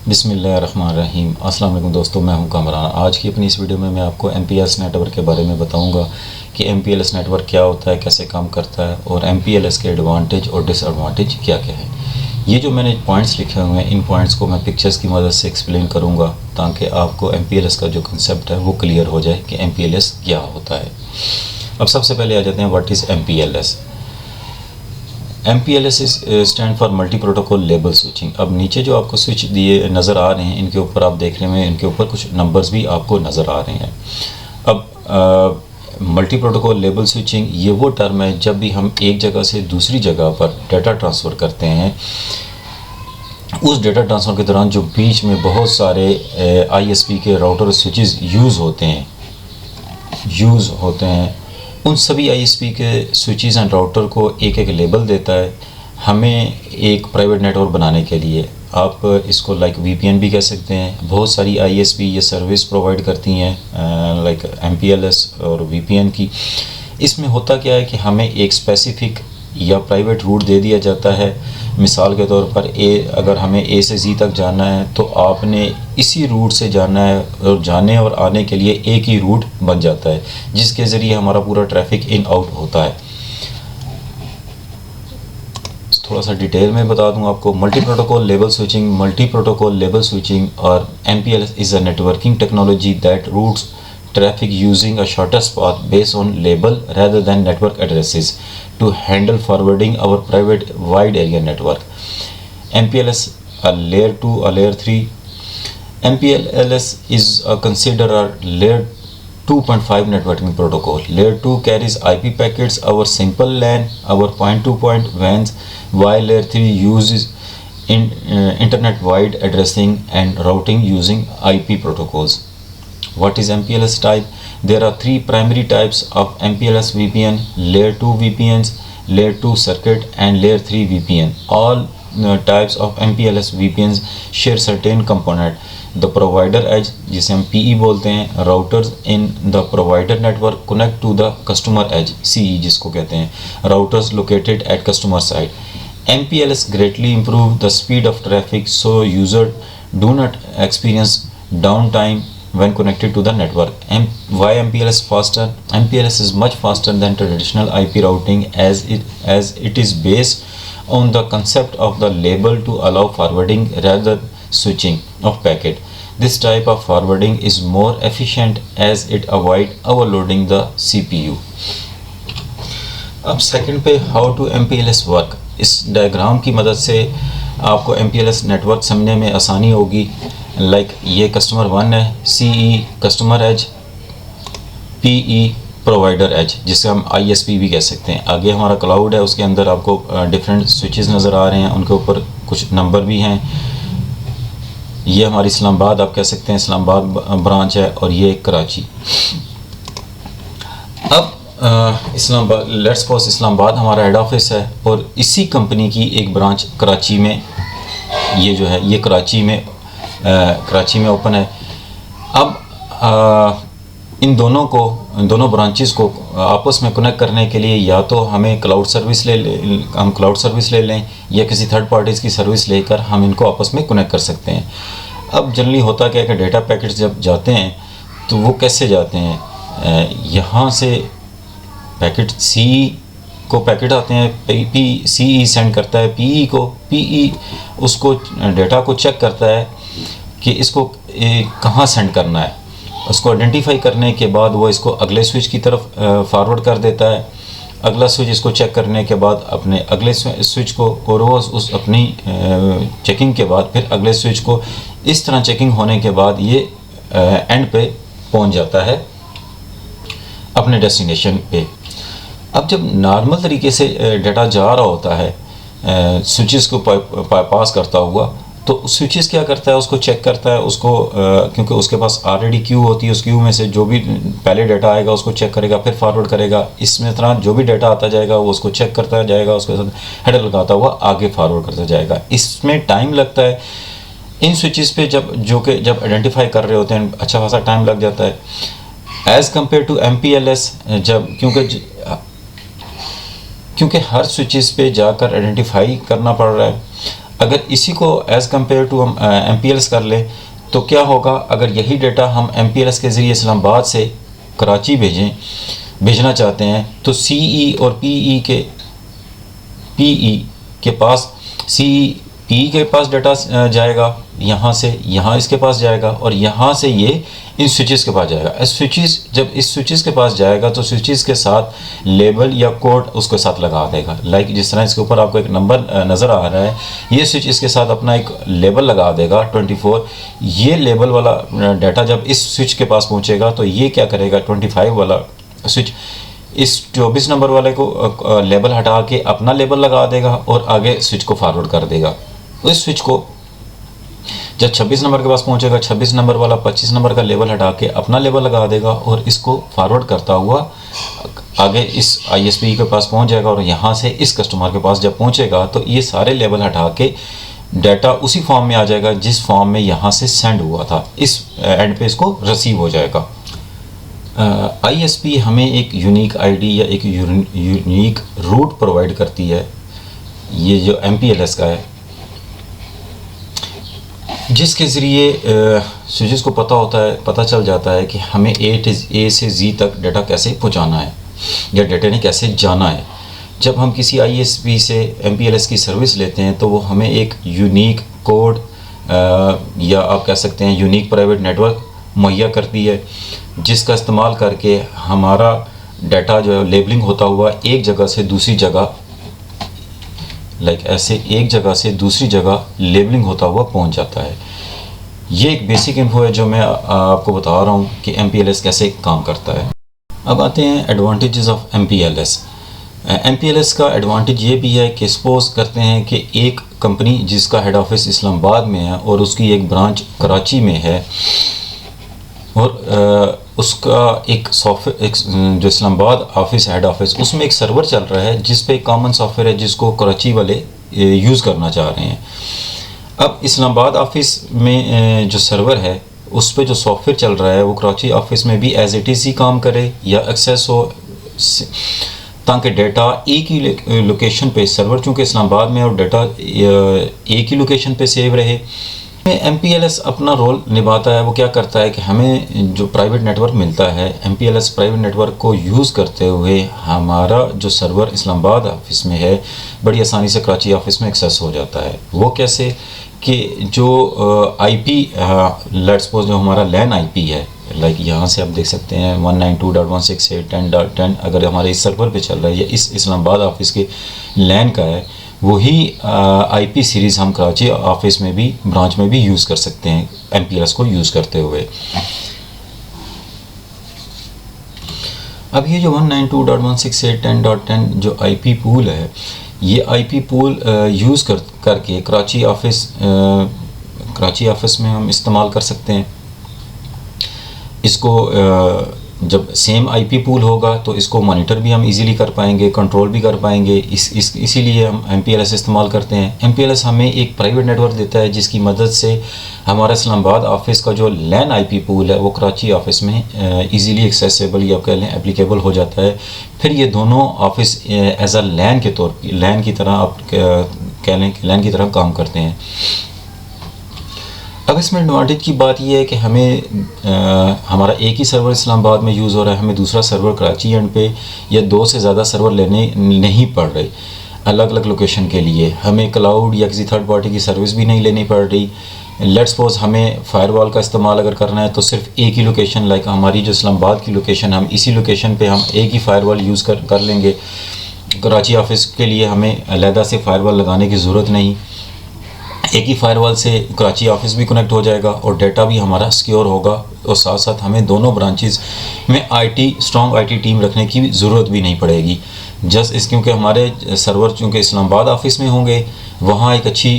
बिस्मिल्लाहिर्रहमानिर्रहीम। अस्सलाम वालेकुम दोस्तों, मैं हूं कामरान। आज की अपनी इस वीडियो में मैं आपको MPLS नेटवर्क के बारे में बताऊंगा कि MPLS नेटवर्क क्या होता है, कैसे काम करता है और MPLS के एडवांटेज और डिसएडवांटेज क्या क्या है। ये जो मैंने पॉइंट्स लिखे हुए हैं, इन पॉइंट्स को मैं पिक्चर्स की मदद से एक्सप्लेन करूँगा ताकि आपको MPLS का जो कंसेप्ट है वो क्लियर हो जाए कि MPLS क्या होता है। अब सबसे पहले आ जाते हैं, what is MPLS। MPLS stand for multi protocol label switching. अब नीचे जो आपको स्विच दिए नज़र आ रहे हैं, इनके ऊपर आप देख रहे हैं, इनके ऊपर कुछ नंबर्स भी आपको नज़र आ रहे हैं। अब मल्टी प्रोटोकॉल लेबल स्विचिंग ये वो टर्म है जब भी हम एक जगह से दूसरी जगह पर डाटा ट्रांसफ़र करते हैं। उस डाटा ट्रांसफ़र के दौरान जो बीच में बहुत सारे ISP के राउटर स्विचेस यूज़ होते हैं, उन सभी ISP के स्विचेस एंड राउटर को एक एक लेबल देता है हमें एक प्राइवेट नेटवर्क बनाने के लिए। आप इसको लाइक VPN भी कह सकते हैं। बहुत सारी ISP ये सर्विस प्रोवाइड करती हैं लाइक MPLS और VPN की। इसमें होता क्या है कि हमें एक स्पेसिफिक या प्राइवेट रूट दे दिया जाता है। मिसाल के तौर पर अगर हमें A से Z तक जाना है तो आपने इसी रूट से जाना है और जाने और आने के लिए एक ही रूट बन जाता है जिसके ज़रिए हमारा पूरा ट्रैफिक इन आउट होता है। थोड़ा सा डिटेल में बता दूं आपको। मल्टी प्रोटोकॉल लेबल स्विचिंग और MPLS is a networking technology that routes traffic using a shortest path based on label rather than network addresses to handle forwarding our private wide area network. MPLS a layer 2 a layer 3. MPLS is considered a layer 2.5 networking protocol. Layer 2 carries IP packets, our simple LAN, our point-to-point WANs, while layer 3 uses internet wide addressing and routing using IP protocols. What is MPLS type? There are three primary types of MPLS VPN: layer 2 VPNs, layer 2 circuit and layer 3 VPN. All types of MPLS VPNs share certain component. The provider edge, जिसे हम PE बोलते हैं, routers in the provider network connect to the customer edge, CE जिसको कहते हैं, routers located at customer side. MPLS greatly improve the speed of traffic so user do not experience downtime when connected to the network. Why MPLS faster? MPLS is much faster than traditional IP routing as it is based on the concept of the label to allow forwarding rather switching of packet. This type of forwarding is more efficient as it avoid overloading the CPU. अब second पे how to MPLS work. इस diagram की मदद से आपको MPLS network समझने में आसानी होगी। लाइक ये कस्टमर 1 है, CE customer edge, PE provider edge जिसे हम ISP भी कह सकते हैं। आगे हमारा क्लाउड है, उसके अंदर आपको डिफरेंट स्विचेस नज़र आ रहे हैं, उनके ऊपर कुछ नंबर भी हैं। ये हमारी इस्लामाबाद आप कह सकते हैं, इस्लामाबाद ब्रांच है और ये कराची। अब इस्लामाबाद, लेट्स सपोज इस्लामाबाद हमारा हेड ऑफिस है और इसी कंपनी की एक ब्रांच कराची में, ये जो है ये कराची में ओपन है। अब इन दोनों ब्रांचेस को आपस में कनेक्ट करने के लिए या तो हमें क्लाउड सर्विस ले लें या किसी थर्ड पार्टीज़ की सर्विस लेकर हम इनको आपस में कनेक्ट कर सकते हैं। अब जनरली होता क्या है कि डेटा पैकेट्स जब जाते हैं तो वो कैसे जाते हैं, यहाँ से पैकेट को पैकेट आते हैं, CE सेंड करता है PE को, PE उसको डेटा को चेक करता है कि इसको कहाँ सेंड करना है। उसको आइडेंटिफाई करने के बाद वो इसको अगले स्विच की तरफ फॉरवर्ड कर देता है। अगला स्विच इसको चेक करने के बाद अपने अगले स्विच को, और वो उस अपनी चेकिंग के बाद फिर अगले स्विच को, इस तरह चेकिंग होने के बाद ये एंड पे पहुंच जाता है अपने डेस्टिनेशन पे। अब जब नॉर्मल तरीके से डाटा जा रहा होता है स्विचेस को पास करता हुआ, तो स्विचेस क्या करता है, उसको चेक करता है, उसको क्योंकि उसके पास ऑलरेडी क्यू होती है, उस क्यू में से जो भी पहले डाटा आएगा उसको चेक करेगा, फिर फॉरवर्ड करेगा। इसमें तरह जो भी डाटा आता जाएगा वो उसको चेक करता जाएगा, उसके साथ हेडर लगाता हुआ आगे फॉरवर्ड करता जाएगा। इसमें टाइम लगता है इन स्विचेस पे, जब आइडेंटिफाई कर रहे होते हैं अच्छा खासा टाइम लग जाता है एज़ कम्पेयर टू MPLS। जब क्योंकि हर स्विचेस पे जाकर आइडेंटिफाई करना पड़ रहा है। अगर इसी को एज़ कम्पेयर टू हम MPLS कर लें तो क्या होगा, अगर यही डेटा हम MPLS के ज़रिए इस्लामाबाद से कराची भेजना चाहते हैं तो CE और PE के पास PE के पास डाटा जाएगा, यहाँ से यहाँ इसके पास जाएगा और यहाँ से ये इन स्विचेस के पास जाएगा। जब इस स्विचेस के पास जाएगा तो स्विचेस के साथ लेबल या कोड उसके साथ लगा देगा। लाइक जिस तरह इसके ऊपर आपको एक नंबर नज़र आ रहा है, ये स्विच इसके साथ अपना एक लेबल लगा देगा 24। ये लेबल वाला डाटा जब इस स्विच के पास पहुँचेगा तो ये क्या करेगा, 25 वाला स्विच इस 24 नंबर वाले को लेबल हटा के अपना लेबल लगा देगा और आगे स्विच को फॉरवर्ड कर देगा। इस स्विच को जब 26 नंबर के पास पहुंचेगा, 26 नंबर वाला 25 नंबर का लेबल हटा के अपना लेबल लगा देगा और इसको फॉरवर्ड करता हुआ आगे इस ISP के पास पहुंच जाएगा और यहाँ से इस कस्टमर के पास जब पहुंचेगा तो ये सारे लेबल हटा के डाटा उसी फॉर्म में आ जाएगा जिस फॉर्म में यहाँ से सेंड हुआ था, इस एंड पे इसको रिसीव हो जाएगा। ISP हमें एक यूनिक ID या एक यूनिक रूट प्रोवाइड करती है, ये जो MPLS का है, जिसके ज़रिए स्विचेस को पता चल जाता है कि हमें A से Z तक डाटा कैसे पहुंचाना है या डाटा ने कैसे जाना है। जब हम किसी ISP से MPLS की सर्विस लेते हैं तो वो हमें एक यूनिक कोड या आप कह सकते हैं यूनिक प्राइवेट नेटवर्क मुहैया करती है, जिसका इस्तेमाल करके हमारा डाटा जो लेबलिंग होता हुआ एक जगह से दूसरी जगह, लाइक ऐसे एक जगह से दूसरी जगह लेबलिंग होता हुआ पहुंच जाता है। ये एक बेसिक इन्फो है जो मैं आपको बता रहा हूँ कि MPLS कैसे काम करता है। अब आते हैं एडवांटेजेस ऑफ MPLS। MPLS का एडवांटेज ये भी है कि सपोज करते हैं कि एक कंपनी जिसका हेड ऑफिस इस्लामाबाद में है और उसकी एक ब्रांच कराची में है और उसका एक सॉफ्टवेयर जो इस्लामाबाद ऑफिस हेड ऑफिस उसमें एक सर्वर चल रहा है जिस पे एक कॉमन सॉफ्टवेयर है जिसको कराची वाले यूज़ करना चाह रहे हैं। अब इस्लामाबाद ऑफिस में जो सर्वर है उस पे जो सॉफ्टवेयर चल रहा है वो कराची ऑफिस में भी एज इट इज़ ही काम करे या एक्सेस हो, ताकि डाटा एक ही लोकेशन पे, सर्वर चूँकि इस्लामाबाद में और डाटा एक ही लोकेशन पे सेव रहे। MPLS अपना रोल निभाता है। वो क्या करता है कि हमें जो प्राइवेट नेटवर्क मिलता है, MPLS प्राइवेट नेटवर्क को यूज़ करते हुए हमारा जो सर्वर इस्लामाबाद ऑफिस में है बड़ी आसानी से कराची ऑफिस में एक्सेस हो जाता है। वो कैसे कि जो IP लेट्स सपोज जो हमारा लैन IP है, लाइक यहाँ से आप देख सकते हैं 192.168.10.10 अगर हमारे इस सर्वर पे चल रहा है या इस इस्लामाबाद ऑफिस के लैन का है, वही IP सीरीज़ हम कराची ऑफिस में भी ब्रांच में भी यूज़ कर सकते हैं MPLS को यूज़ करते हुए। अब ये जो 192.168.10.10 जो IP पूल है, ये IP पूल यूज़ करके कराची ऑफिस में हम इस्तेमाल कर सकते हैं। इसको जब सेम IP पूल होगा तो इसको मॉनिटर भी हम इजीली कर पाएंगे, कंट्रोल भी कर पाएंगे। इसीलिए हम MPLS इस्तेमाल करते हैं। MPLS हमें एक प्राइवेट नेटवर्क देता है जिसकी मदद से हमारा इस्लामाबाद ऑफिस का जो लैन IP पूल है वो कराची ऑफिस में इजीली एक्सेसिबल या कह लें एप्लीकेबल हो जाता है। फिर ये दोनों ऑफिस एज अ लैन की तरह आप कह लें कि लैन की तरह काम करते हैं। अब इसमें एडवांटेज की बात यह है कि हमें हमारा एक ही सर्वर इस्लामाबाद में यूज़ हो रहा है, हमें दूसरा सर्वर कराची एंड पे या 2 से ज़्यादा सर्वर लेने नहीं पड़ रहे अलग अलग लोकेशन के लिए। हमें क्लाउड या किसी थर्ड पार्टी की सर्विस भी नहीं लेनी पड़ रही। लेट्स सपोज हमें फायरवॉल का इस्तेमाल अगर करना है तो सिर्फ एक ही लोकेशन, लाइक हमारी जो इस्लामाबाद की लोकेशन, हम इसी लोकेशन पर हम एक ही फायरवॉल यूज़ कर लेंगे। कराची ऑफिस के लिए हमें अलहदा से फायरवॉल लगाने की ज़रूरत नहीं, एक ही फायरवॉल से कराची ऑफिस भी कनेक्ट हो जाएगा और डाटा भी हमारा सिक्योर होगा और साथ साथ हमें दोनों ब्रांचेस में स्ट्रॉन्ग IT टीम रखने की ज़रूरत भी नहीं पड़ेगी। जस्ट क्योंकि हमारे सर्वर चूँकि इस्लामाबाद ऑफिस में होंगे, वहाँ एक अच्छी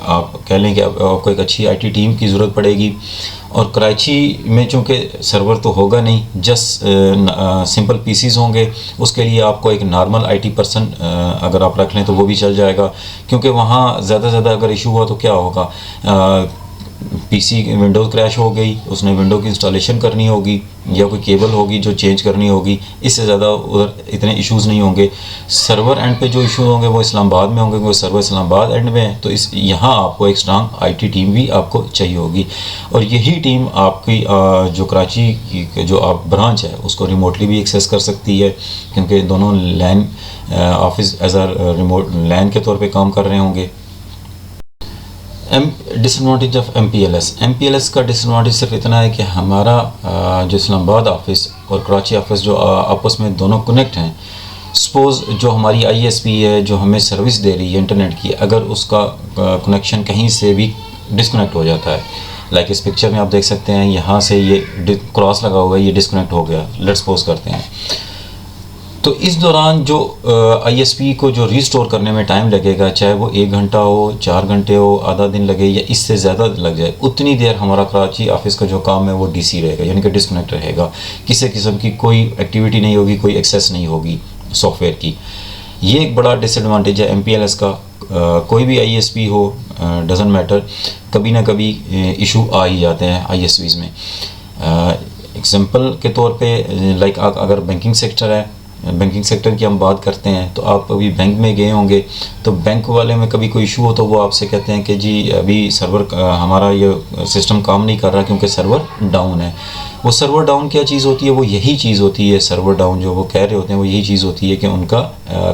आप कह लें कि आपको एक अच्छी IT टीम की ज़रूरत पड़ेगी। और कराची में चूँकि सर्वर तो होगा नहीं, जस्ट सिंपल PCs होंगे, उसके लिए आपको एक नॉर्मल IT पर्सन अगर आप रख लें तो वो भी चल जाएगा। क्योंकि वहाँ ज़्यादा से ज़्यादा अगर इशू हुआ तो क्या होगा, पीसी विंडोज़ क्रैश हो गई, उसने विंडो की इंस्टॉलेशन करनी होगी या कोई केबल होगी जो चेंज करनी होगी, इससे ज़्यादा उधर इतने इश्यूज़ नहीं होंगे। सर्वर एंड पे जो इशू होंगे वो इस्लामाबाद में होंगे, वो सर्वर इस्लामाबाद एंड में है, तो इस यहाँ आपको एक स्ट्रांग आईटी टीम भी आपको चाहिए होगी। और यही टीम आपकी जो कराची की जो आप ब्रांच है उसको रिमोटली भी एक्सेस कर सकती है, क्योंकि दोनों LAN office as a remote LAN के तौर पे काम कर रहे होंगे। Disadvantage of M P L S का डिसएडवांटेज सिर्फ इतना है कि हमारा जो इस्लामाबाद ऑफिस और कराची ऑफिस जो आपस में दोनों कनेक्ट हैं, सपोज़ जो हमारी ISP है जो हमें सर्विस दे रही है इंटरनेट की, अगर उसका कनेक्शन कहीं से भी डिसकनेक्ट हो जाता है, लाइक इस पिक्चर में आप देख सकते हैं यहाँ से ये क्रॉस लगा हुआ है, ये डिसकनेक्ट हो गया, लेट्स सपोज करते हैं, तो इस दौरान जो ISP को जो रिस्टोर करने में टाइम लगेगा, चाहे वो 1 घंटा हो, 4 घंटे हो, आधा दिन लगे या इससे ज़्यादा लग जाए, उतनी देर हमारा कराची ऑफिस का जो काम है वो DC रहेगा, यानी कि डिसकनेक्ट रहेगा, किसी किस्म की कोई एक्टिविटी नहीं होगी, कोई एक्सेस नहीं होगी सॉफ्टवेयर की। ये एक बड़ा डिसएडवांटेज है MPLS का। कोई भी ISP हो, डजेंट मैटर, कभी ना कभी इशू आ ही जाते हैं ISPs में। एग्जांपल के तौर पे लाइक अगर बैंकिंग सेक्टर है, बैंकिंग सेक्टर की हम बात करते हैं, तो आप अभी बैंक में गए होंगे, तो बैंक वाले में कभी कोई इशू हो तो वो आपसे कहते हैं कि जी अभी सर्वर हमारा ये सिस्टम काम नहीं कर रहा क्योंकि सर्वर डाउन है। वो सर्वर डाउन क्या चीज़ होती है? वो यही चीज़ होती है, सर्वर डाउन जो वो कह रहे होते हैं वो यही चीज़ होती है कि उनका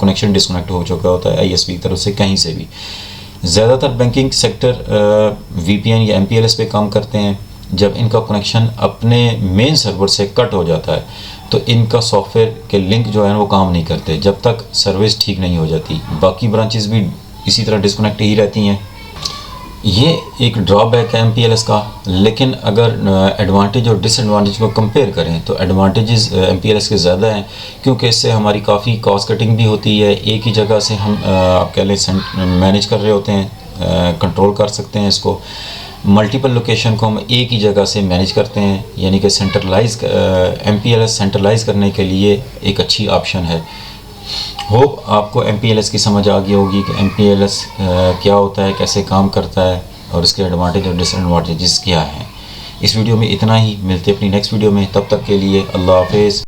कनेक्शन डिस्कनेक्ट हो चुका होता है ISP की तरफ से कहीं से भी। ज़्यादातर बैंकिंग सेक्टर VPN या MPLS पे काम करते हैं। जब इनका कनेक्शन अपने मेन सर्वर से कट हो जाता है तो इनका सॉफ्टवेयर के लिंक जो है वो काम नहीं करते जब तक सर्विस ठीक नहीं हो जाती। बाकी ब्रांचेस भी इसी तरह डिस्कनेक्ट ही रहती हैं। ये एक ड्रॉबैक है MPLS का, लेकिन अगर एडवांटेज और डिसएडवांटेज को कंपेयर करें तो एडवांटेजेस MPLS के ज़्यादा हैं, क्योंकि इससे हमारी काफ़ी कॉस्ट कटिंग भी होती है। एक ही जगह से हम आप कह लें मैनेज कर रहे होते हैं, कंट्रोल कर सकते हैं इसको। मल्टीपल लोकेशन को हम एक ही जगह से मैनेज करते हैं, यानी कि MPLS सेंट्रलाइज करने के लिए एक अच्छी ऑप्शन है। होप आपको MPLS की समझ आ गई होगी कि MPLS क्या होता है, कैसे काम करता है और इसके एडवांटेज और डिसएडवांटेजेस क्या हैं। इस वीडियो में इतना ही, मिलते हैं अपनी नेक्स्ट वीडियो में, तब तक के लिए अल्लाह हाफिज़।